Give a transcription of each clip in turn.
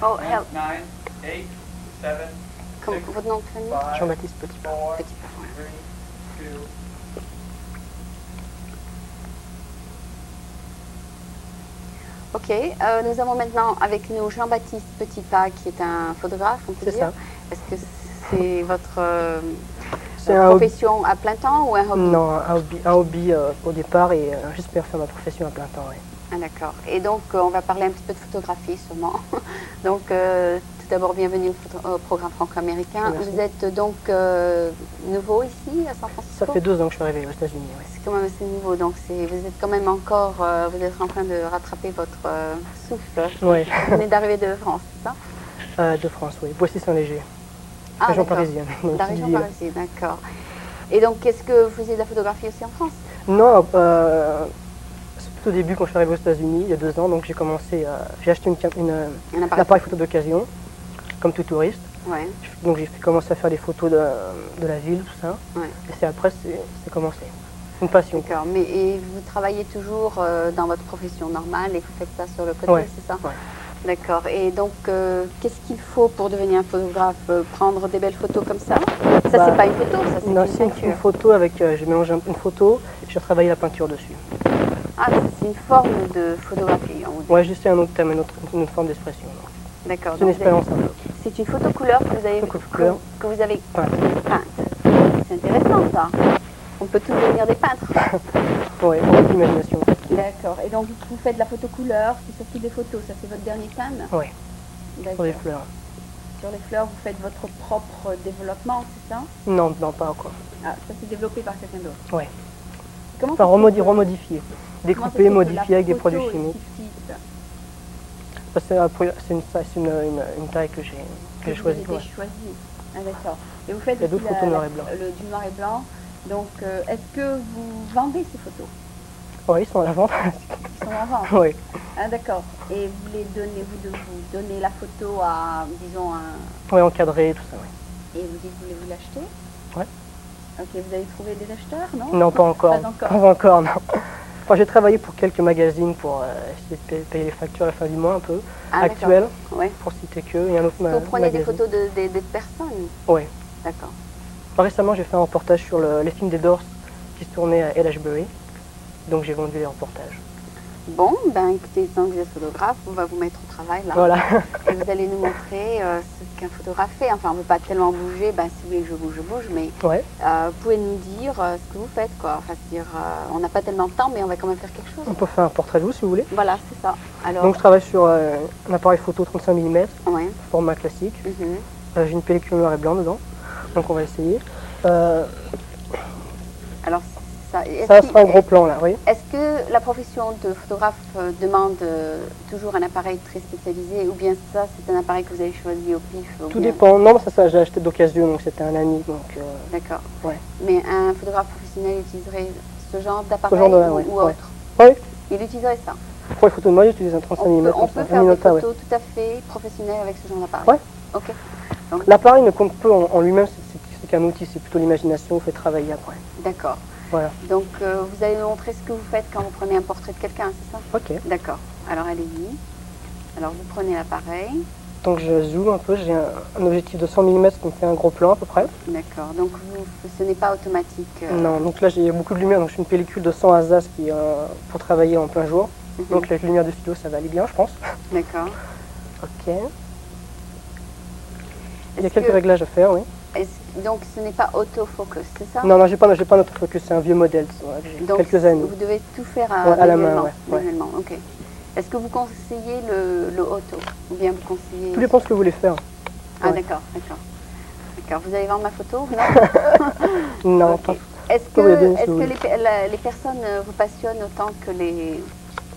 Oh, help. 9, 8, 7, Comme 6, votre nom de famille? 5, Jean-Baptiste Petitpas. 4, Petitpas, 3, ouais. 2. Ok, nous avons maintenant avec nous Jean-Baptiste Petitpas, qui est un photographe, on peut C'est dire. ça. Est-ce que c'est votre C'est un hobby. profession à plein temps ou un hobby? Non, un hobby au départ et j'espère faire ma profession à plein temps. Ouais. Ah, d'accord. Et donc, on va parler un petit peu de photographie sûrement. Donc, tout d'abord, bienvenue au programme franco-américain. Merci. Vous êtes donc nouveau ici à San Francisco? Ça fait 2 ans que je suis arrivé aux États-Unis. Ouais. C'est quand même assez nouveau, donc vous êtes quand même encore, vous êtes en train de rattraper votre souffle. Ouais. Vous venez d'arriver de France, c'est ça? De France, oui. Boissy-Saint-Léger, Ah, région d'accord. parisienne. Donc, La région parisienne, d'accord. Et donc, est-ce que vous faisiez de la photographie aussi en France? Non, c'est tout au début quand je suis arrivé aux États-Unis, il y a 2 ans, donc j'ai commencé, j'ai acheté un appareil photo d'occasion, comme tout touriste. Ouais, Donc j'ai commencé à faire des photos de la ville, tout ça. ouais. Et c'est après, c'est commencé. Une passion. D'accord. Mais et vous travaillez toujours dans votre profession normale et vous faites ça sur le côté, Ouais. c'est ça? Ouais. D'accord. Et donc, qu'est-ce qu'il faut pour devenir un photographe? Prendre des belles photos comme ça? Ça, Bah, c'est pas une photo, ça, c'est Non, une c'est peinture. une photo avec, j'ai mélangé une photo et j'ai retravaillé la peinture dessus. Ah, c'est une forme de photographie, on dit. Ouais, juste un autre thème, une autre forme d'expression. D'accord. C'est une donc expérience un peu. c'est une photo couleur que vous avez, Photo couleur. que vous avez Peinte. peinte. C'est intéressant, ça. On peut tous devenir des peintres. Ouais, avec l'imagination. D'accord. Et donc, vous faites de la photo couleur, c'est surtout des photos. Ça, c'est votre dernier thème? Ouais, D'accord. pour les fleurs. Sur les fleurs, vous faites votre propre développement, c'est ça? Non, pas encore. Ah, ça, c'est développé par quelqu'un d'autre. Ouais. Comment Enfin, ça se fait que- remodifier. comment ça se Découper, fait que modifier la avec des photo produits est chimiques. si petite? C'est une taille que j'ai choisie. Vous avez Ouais. choisi. Ah, d'accord. Et vous faites Il y a aussi d'autres photos noir et blanc. du noir et blanc. Donc, est-ce que vous vendez ces photos? Ouais, ils sont à la vente. Ils sont en vente. Ouais. Ah, d'accord. Et vous les donnez, vous donnez la photo à, disons, un... Ouais, encadré, tout ça, ouais. Et vous dites, voulez-vous l'acheter? Ouais. Ok, vous avez trouvé des acheteurs, non? Non, pas encore. Pas encore. Pas encore, non. Enfin, j'ai travaillé pour quelques magazines pour essayer de payer les factures à la fin du mois un peu. Ah, d'accord. Actuel, Ouais. pour citer que, et un autre Vous prenez des magazine. photos de personnes? Ouais. D'accord. Enfin, récemment, j'ai fait un reportage sur les films des Doors qui se tournaient à El Ashbury. Donc j'ai vendu les reportages. Bon, ben écoutez, tant que vous êtes photographe, on va vous mettre au travail là. Voilà. Et vous allez nous montrer ce qu'un photographe fait. Enfin, on ne peut pas tellement bouger, ben, si vous voulez que je bouge, mais Ouais. vous pouvez nous dire ce que vous faites, quoi. Enfin, c'est-à-dire, on n'a pas tellement de temps, mais on va quand même faire quelque chose. On peut faire un portrait de vous si vous voulez. Voilà, c'est ça. Alors, Donc je travaille sur un appareil photo 35 mm, ouais. format classique. Mhm. J'ai une pellicule noir et blanc dedans. Donc on va essayer. Alors, ça, Ça sera un gros plan là, oui. Est-ce que la profession de photographe demande toujours un appareil très spécialisé, ou bien ça, c'est un appareil que vous avez choisi au pif? Ou Tout bien... dépend. Non, ça j'ai acheté d'occasion, donc c'était un ami. Donc, D'accord. ouais. Mais un photographe professionnel utiliserait ce genre d'appareil Ce genre de- ou, ouais, ou ouais. autre? Oui, Il utiliserait ça. pour les photos de moi, j'utilise un 35 mm. On peut faire des photos tout à fait professionnelles avec ce genre d'appareil. Ouais. Ok. L'appareil ne compte peu en lui-même, c'est qu'un outil, c'est plutôt l'imagination, vous fait travailler après. D'accord. Voilà. Donc, vous allez nous montrer ce que vous faites quand vous prenez un portrait de quelqu'un, c'est ça? Ok. D'accord. Alors, allez-y. Alors, vous prenez l'appareil. Donc je zoome un peu, j'ai un objectif de 100 mm qui me fait un gros plan à peu près. D'accord. Donc, ce n'est pas automatique. Non, donc là j'ai beaucoup de lumière, donc je suis une pellicule de 100 ASAS qui, pour travailler en plein jour. Mhm. Donc avec la lumière de studio ça va aller bien je pense. D'accord. Ok. Il y a quelques réglages à faire, oui. Donc, ce n'est pas autofocus, c'est ça? Non, j'ai pas notre focus, c'est un vieux modèle, j'ai Donc, quelques années. vous devez tout faire Ouais, à la main, manuellement. ouais, ouais. Manuellement, ok. Est-ce que vous conseillez le auto? Ou bien vous conseillez... Tout dépend ce que vous voulez faire. Ah, Ouais. d'accord, d'accord. D'accord. Vous allez vendre ma photo? Non? Non, Ok. pas. Est-ce Vous pouvez donner que, si vous voulez. les personnes vous passionnent autant que les...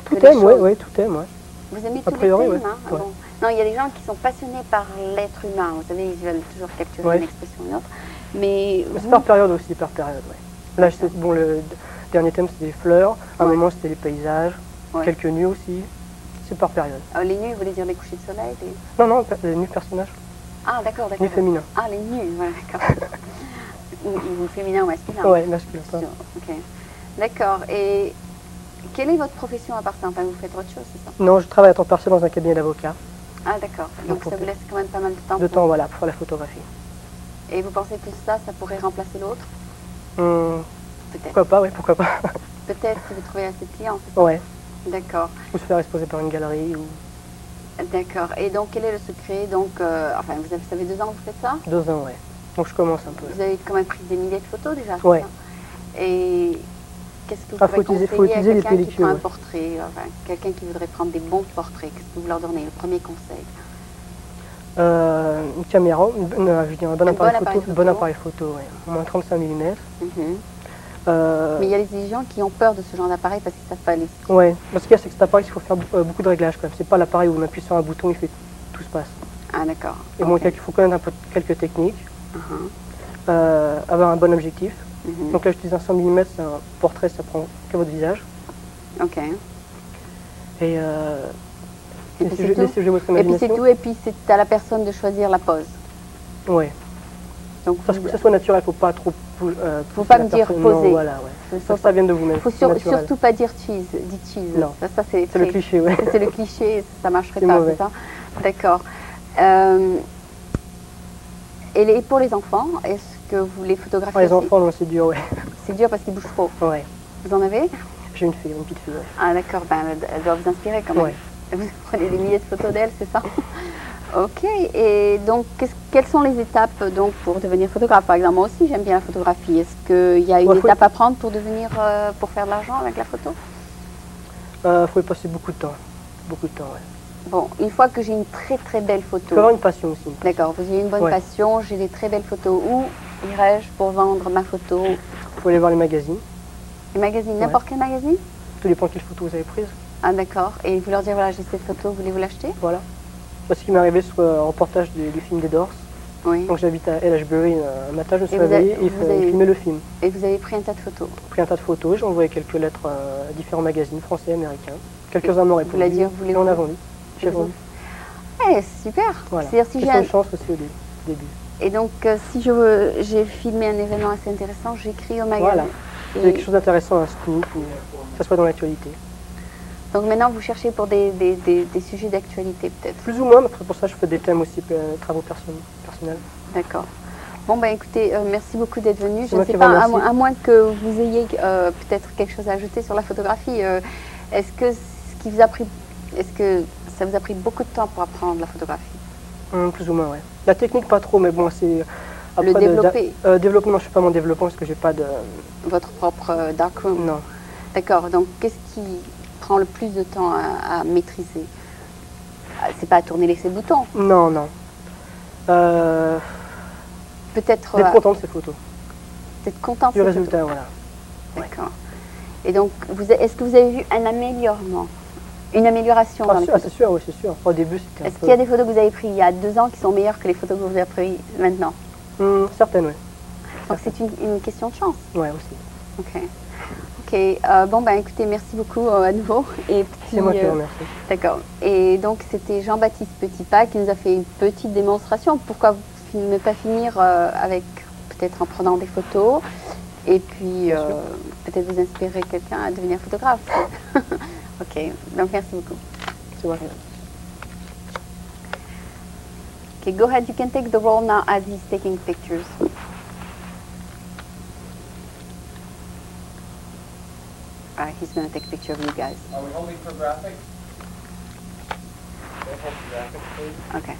Tout que les aime, oui, choses? tout aime, ouais. Vous aimez A tous priori, les thèmes, ouais. hein? Ah Ouais. bon. Non, il y a des gens qui sont passionnés par l'être humain. Vous savez, ils veulent toujours capturer Ouais. une expression ou une autre. Mais Mais c'est vous- par période aussi, par période, ouais. Là, bon, le dernier thème c'était les fleurs, à un Ouais. moment c'était les paysages, Ouais. quelques nuits aussi. C'est par période. les nus, vous voulez dire les couchers de soleil? Non, les nus personnages, Ah, d'accord, d'accord. nus féminins. Ah, les nus, voilà, d'accord. ou féminin ou masculin? Ouais, masculin. ça. Ok. D'accord. Et quelle est votre profession à part ça? Enfin, vous faites autre chose, c'est ça? Non, je travaille à temps partiel dans un cabinet d'avocat. Ah d'accord, donc ça vous laisse quand même pas mal de temps. De temps, voilà, pour faire la photographie. Et vous pensez que ça pourrait remplacer l'autre? Peut-être. Pourquoi pas, oui, pourquoi pas. Peut-être si vous trouvez assez de clients, c'est ça? Ouais. D'accord. Ou se faire exposer par une galerie. Ou... D'accord. Et donc, quel est le secret? Donc, enfin, ça fait 2 ans que vous faites ça? 2 ans, ouais. Donc je commence un peu. Vous avez quand même pris des milliers de photos déjà? Ouais. Ça? Et qu'est-ce que vous pourrez conseiller à quelqu'un qui prend un portrait, enfin, quelqu'un qui voudrait prendre des bons portraits? Qu'est-ce que vous leur donnez, le premier conseil? Une caméra, un bon appareil photo, ouais. Au moins 35 mm. Mais il y a des gens qui ont peur de ce genre d'appareil parce qu'ils ne savent pas les... Ouais, parce qu'il y a cet appareil, il faut faire beaucoup de réglages quand même. C'est pas l'appareil où on appuie sur un bouton et tout se passe. Ah d'accord. Et bon, il faut connaître quelques techniques. Avoir un bon objectif. Donc là, j'utilise un 100 mm, c'est un portrait, ça prend que votre visage. Ok. Et puis c'est tout, et puis c'est à la personne de choisir la pose. Ouais. Donc que ça soit naturel, faut pas trop. Faut pas me dire poser. Non, voilà, ouais. Ça vient de vous-même. Faut surtout pas dire cheese, dites cheese. Non. Ça c'est le cliché, ouais. C'est le cliché, ça marcherait pas, c'est ça? D'accord. Et pour les enfants, est-ce que vous les photographiez les enfants, non, c'est dur, ouais. C'est dur parce qu'ils bougent trop. Ouais. Vous en avez? J'ai une petite fille, ouais. Ah d'accord, elle doit vous inspirer quand même. Ouais. Vous prenez des milliers de photos d'elle, c'est ça? Ok, et donc quelles sont les étapes donc, pour devenir photographe? Par exemple, moi aussi j'aime bien la photographie. Est-ce qu'il y a une étape à prendre pour pour faire de l'argent avec la photo? Faut y passer beaucoup de temps. Beaucoup de temps, ouais. Bon, une fois que j'ai une très très belle photo... Il faut avoir une passion aussi. D'accord, vous avez une bonne passion, j'ai des très belles photos. Où irais-je pour vendre ma photo? Il faut aller voir les magazines. Les magazines, n'importe quel magazine? Tout dépend de quelle photo vous avez prise. Ah d'accord, et vous leur dire, voilà, j'ai cette photo, voulez-vous l'acheter? Voilà. Parce qu'il m'est arrivé sur un reportage du film des Doors. Oui. Donc j'habite à Ashbury, un matin je me suis réveillé et il filmait le film. Et vous avez pris un tas de photos? Pris un tas de photos, j'ai envoyé quelques lettres à différents magazines français et américains. Quelques-uns m'ont répondu. Et on a vendu. J'ai vendu. Eh, super. Voilà. C'est une chance aussi au début. Et donc, si j'ai filmé un événement assez intéressant, j'écris au magazine. Voilà. Il y a quelque chose d'intéressant, un scoop, ou que ça soit dans l'actualité. Donc maintenant, vous cherchez pour des sujets d'actualité peut-être? Plus ou moins, mais pour ça, je fais des thèmes aussi, travaux personnels. D'accord. Bon, ben écoutez, merci beaucoup d'être venu. Je ne sais pas, à moins que vous ayez peut-être quelque chose à ajouter sur la photographie, est-ce que ça vous a pris beaucoup de temps pour apprendre la photographie? Plus ou moins, oui. La technique, pas trop, mais bon, c'est... Le développer? Développement, je ne fais pas mon développement parce que j'ai pas de... Votre propre darkroom? Non. D'accord, donc qu'est-ce qui prend le plus de temps à maîtriser? C'est pas à tourner les boutons? Non, non. Peut-être... D'être content de ces photos. D'être content de ces photos. Du résultat, voilà. D'accord. Et donc, est-ce que vous avez vu un améliorement? Une amélioration dans les photos? C'est sûr, oui, c'est sûr. Au début, c'était Est-ce qu'il y a des photos que vous avez prises il y a 2 ans qui sont meilleures que les photos que vous avez prises maintenant? Certaines, oui. Donc c'est une question de chance? Oui, aussi. Ok. Bon, ben écoutez, merci beaucoup à nouveau. C'est moi qui vous remercie. D'accord. Et donc, c'était Jean-Baptiste Petitpas qui nous a fait une petite démonstration. Pourquoi ne pas finir avec, peut-être en prenant des photos, et puis peut-être vous inspirer quelqu'un à devenir photographe. Ok, donc merci beaucoup. C'est moi. Okay, go ahead. You can take the role now as he's taking pictures. All right, he's going to take a picture of you guys. Are we holding for graphics? Don't hold for graphics, please. Okay.